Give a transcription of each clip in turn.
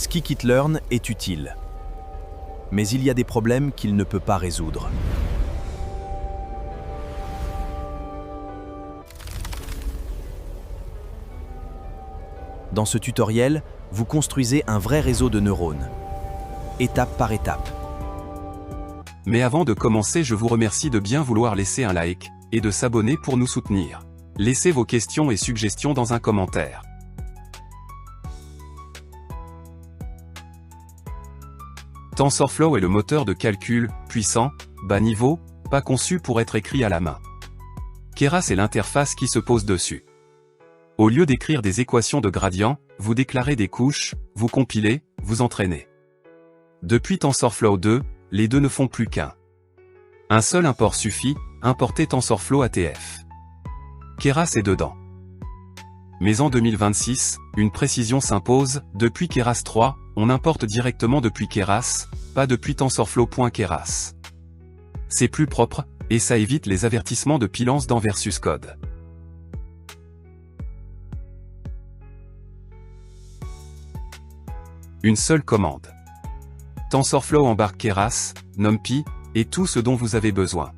Scikit-learn est utile, mais il y a des problèmes qu'il ne peut pas résoudre. Dans ce tutoriel, vous construisez un vrai réseau de neurones, étape par étape. Mais avant de commencer, je vous remercie de bien vouloir laisser un like et de s'abonner pour nous soutenir. Laissez vos questions et suggestions dans un commentaire. TensorFlow est le moteur de calcul, puissant, bas niveau, pas conçu pour être écrit à la main. Keras est l'interface qui se pose dessus. Au lieu d'écrire des équations de gradient, vous déclarez des couches, vous compilez, vous entraînez. Depuis TensorFlow 2, les deux ne font plus qu'un. Un seul import suffit, importer TensorFlow ATF. Keras est dedans. Mais en 2026, une précision s'impose, depuis Keras 3, on importe directement depuis Keras, pas depuis TensorFlow.keras. C'est plus propre, et ça évite les avertissements de pilance dans Versus Code. Une seule commande. TensorFlow embarque Keras, NumPy, et tout ce dont vous avez besoin.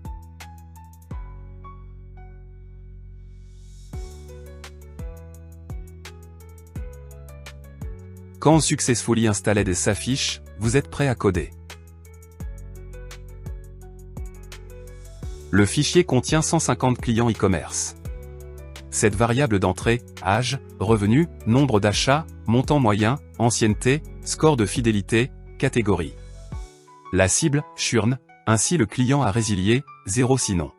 Quand Successfully Installed s'affiche, vous êtes prêt à coder. Le fichier contient 150 clients e-commerce. Cette variable d'entrée, âge, revenu, nombre d'achats, montant moyen, ancienneté, score de fidélité, catégorie. La cible, churn, ainsi le client à résilier, 0 sinon.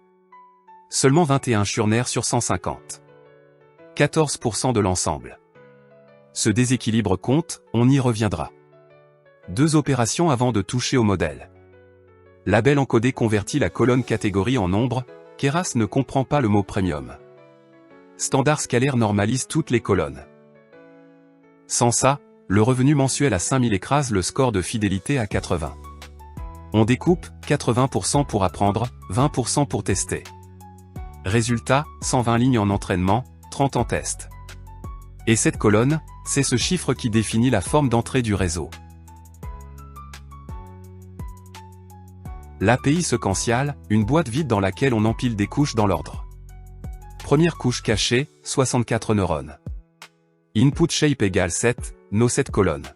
Seulement 21 churners sur 150. 14% de l'ensemble. Ce déséquilibre compte, on y reviendra. 2 opérations avant de toucher au modèle. Label encodé convertit la colonne catégorie en nombre, Keras ne comprend pas le mot premium. Standard scalaire normalise toutes les colonnes. Sans ça, le revenu mensuel à 5000 écrase le score de fidélité à 80. On découpe, 80% pour apprendre, 20% pour tester. Résultat, 120 lignes en entraînement, 30 en test. Et cette colonne, c'est ce chiffre qui définit la forme d'entrée du réseau. L'API séquentielle, une boîte vide dans laquelle on empile des couches dans l'ordre. Première couche cachée, 64 neurones. Input shape égale 7, nos 7 colonnes.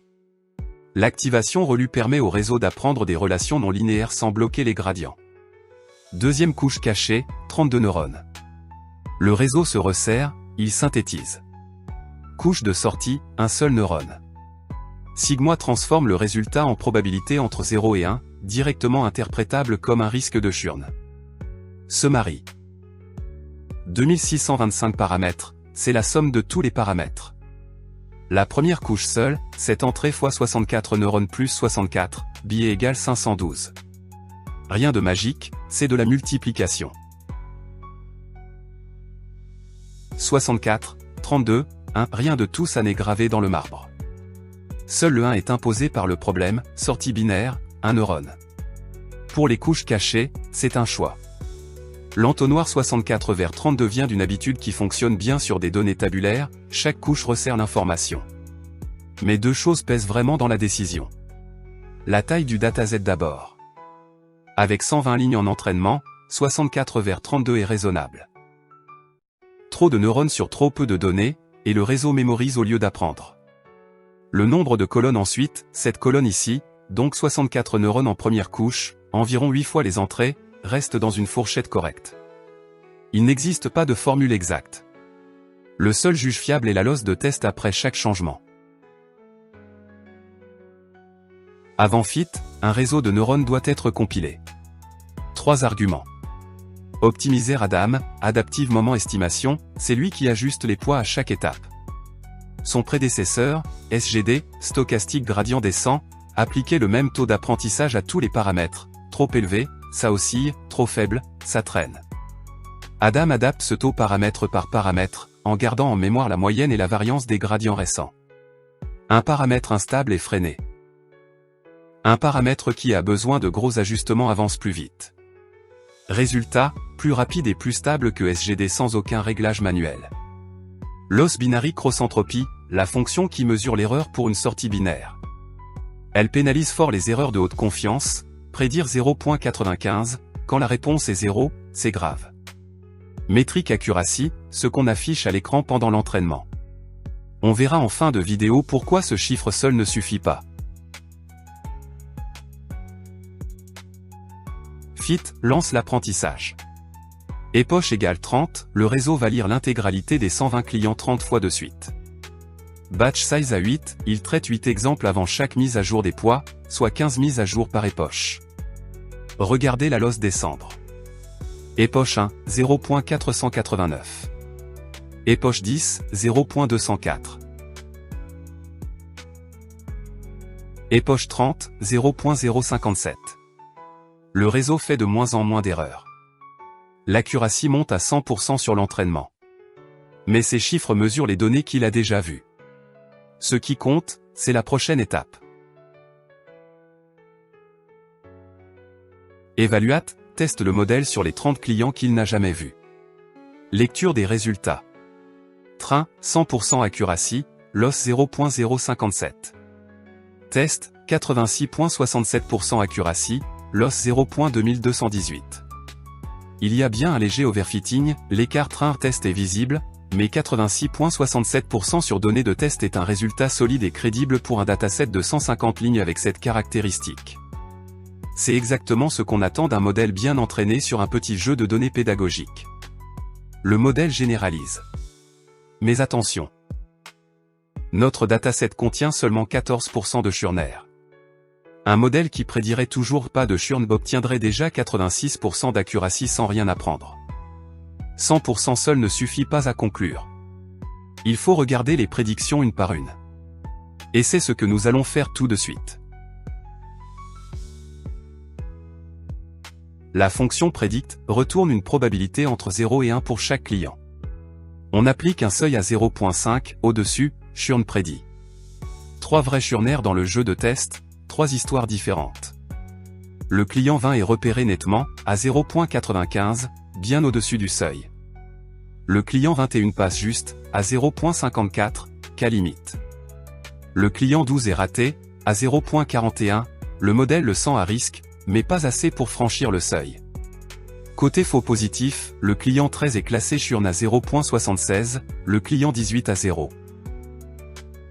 L'activation relue permet au réseau d'apprendre des relations non linéaires sans bloquer les gradients. Deuxième couche cachée, 32 neurones. Le réseau se resserre, il synthétise. Couche de sortie, un seul neurone. Sigma transforme le résultat en probabilité entre 0 et 1, directement interprétable comme un risque de churn. Summary. 2625 paramètres, c'est la somme de tous les paramètres. La première couche seule, cette entrée fois 64 neurones plus 64, billet égale 512. Rien de magique, c'est de la multiplication. 64, 32, 1, rien de tout ça n'est gravé dans le marbre. Seul le 1 est imposé par le problème, sortie binaire, 1 neurone. Pour les couches cachées, c'est un choix. L'entonnoir 64 vers 32 vient d'une habitude qui fonctionne bien sur des données tabulaires, chaque couche resserre l'information. Mais deux choses pèsent vraiment dans la décision. La taille du dataset d'abord. Avec 120 lignes en entraînement, 64 vers 32 est raisonnable. Trop de neurones sur trop peu de données, et le réseau mémorise au lieu d'apprendre. Le nombre de colonnes ensuite, cette colonne ici, donc 64 neurones en première couche, environ 8 fois les entrées, reste dans une fourchette correcte. Il n'existe pas de formule exacte. Le seul juge fiable est la loss de test après chaque changement. Avant fit, un réseau de neurones doit être compilé. 3 arguments. Optimiser ADAM, Adaptive Moment Estimation, c'est lui qui ajuste les poids à chaque étape. Son prédécesseur, SGD, Stochastic Gradient Descent, appliquait le même taux d'apprentissage à tous les paramètres, trop élevé, ça oscille, trop faible, ça traîne. ADAM adapte ce taux paramètre par paramètre, en gardant en mémoire la moyenne et la variance des gradients récents. Un paramètre instable est freiné. Un paramètre qui a besoin de gros ajustements avance plus vite. Résultat, plus rapide et plus stable que SGD sans aucun réglage manuel. Loss Binary Cross Entropy, la fonction qui mesure l'erreur pour une sortie binaire. Elle pénalise fort les erreurs de haute confiance, prédire 0.95, quand la réponse est 0, c'est grave. Metric Accuracy, ce qu'on affiche à l'écran pendant l'entraînement. On verra en fin de vidéo pourquoi ce chiffre seul ne suffit pas. Fit lance l'apprentissage. Epoch égale 30, le réseau va lire l'intégralité des 120 clients 30 fois de suite. Batch size à 8, il traite 8 exemples avant chaque mise à jour des poids, soit 15 mises à jour par Epoch. Regardez la losse descendre. Epoch 1, 0.489. Epoch 10, 0.204. Epoch 30, 0.057. Le réseau fait de moins en moins d'erreurs. L'accuracy monte à 100% sur l'entraînement. Mais ces chiffres mesurent les données qu'il a déjà vues. Ce qui compte, c'est la prochaine étape. Evaluate teste le modèle sur les 30 clients qu'il n'a jamais vus. Lecture des résultats. Train, 100% accuracy, loss 0.057. Test, 86.67% accuracy, loss 0.2218. Il y a bien un léger overfitting, l'écart train test est visible, mais 86.67% sur données de test est un résultat solide et crédible pour un dataset de 150 lignes avec cette caractéristique. C'est exactement ce qu'on attend d'un modèle bien entraîné sur un petit jeu de données pédagogique. Le modèle généralise. Mais attention! Notre dataset contient seulement 14% de churner. Un modèle qui prédirait toujours pas de churn obtiendrait déjà 86% d'accuracy sans rien apprendre. 100% seul ne suffit pas à conclure. Il faut regarder les prédictions une par une. Et c'est ce que nous allons faire tout de suite. La fonction predict retourne une probabilité entre 0 et 1 pour chaque client. On applique un seuil à 0.5, au-dessus, churn prédit. 3 vrais churners dans le jeu de test, 3 histoires différentes. Le client 20 est repéré nettement, à 0.95, bien au-dessus du seuil. Le client 21 passe juste, à 0.54, cas limite. Le client 12 est raté, à 0.41, le modèle le sent à risque, mais pas assez pour franchir le seuil. Côté faux positif, le client 13 est classé churn à 0.76, le client 18 à 0.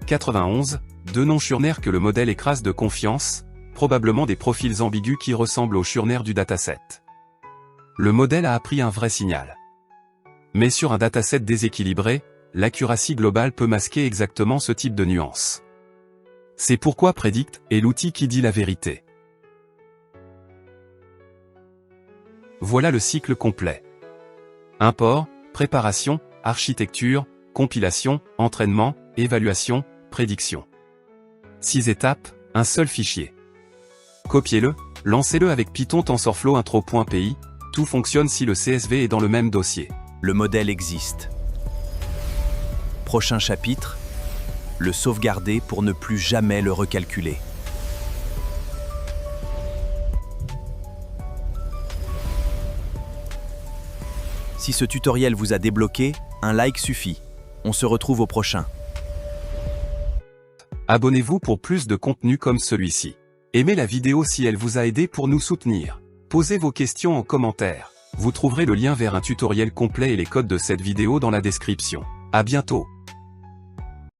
91, 2 non-churners que le modèle écrase de confiance, probablement des profils ambigus qui ressemblent aux churners du dataset. Le modèle a appris un vrai signal. Mais sur un dataset déséquilibré, l'accuracy globale peut masquer exactement ce type de nuance. C'est pourquoi Predict est l'outil qui dit la vérité. Voilà le cycle complet. Import, préparation, architecture, compilation, entraînement, évaluation, prédiction. 6 étapes, un seul fichier. Copiez-le, lancez-le avec Python TensorFlow intro.py, tout fonctionne si le CSV est dans le même dossier. Le modèle existe. Prochain chapitre, le sauvegarder pour ne plus jamais le recalculer. Si ce tutoriel vous a débloqué, un like suffit. On se retrouve au prochain. Abonnez-vous pour plus de contenu comme celui-ci. Aimez la vidéo si elle vous a aidé pour nous soutenir. Posez vos questions en commentaire. Vous trouverez le lien vers un tutoriel complet et les codes de cette vidéo dans la description. À bientôt.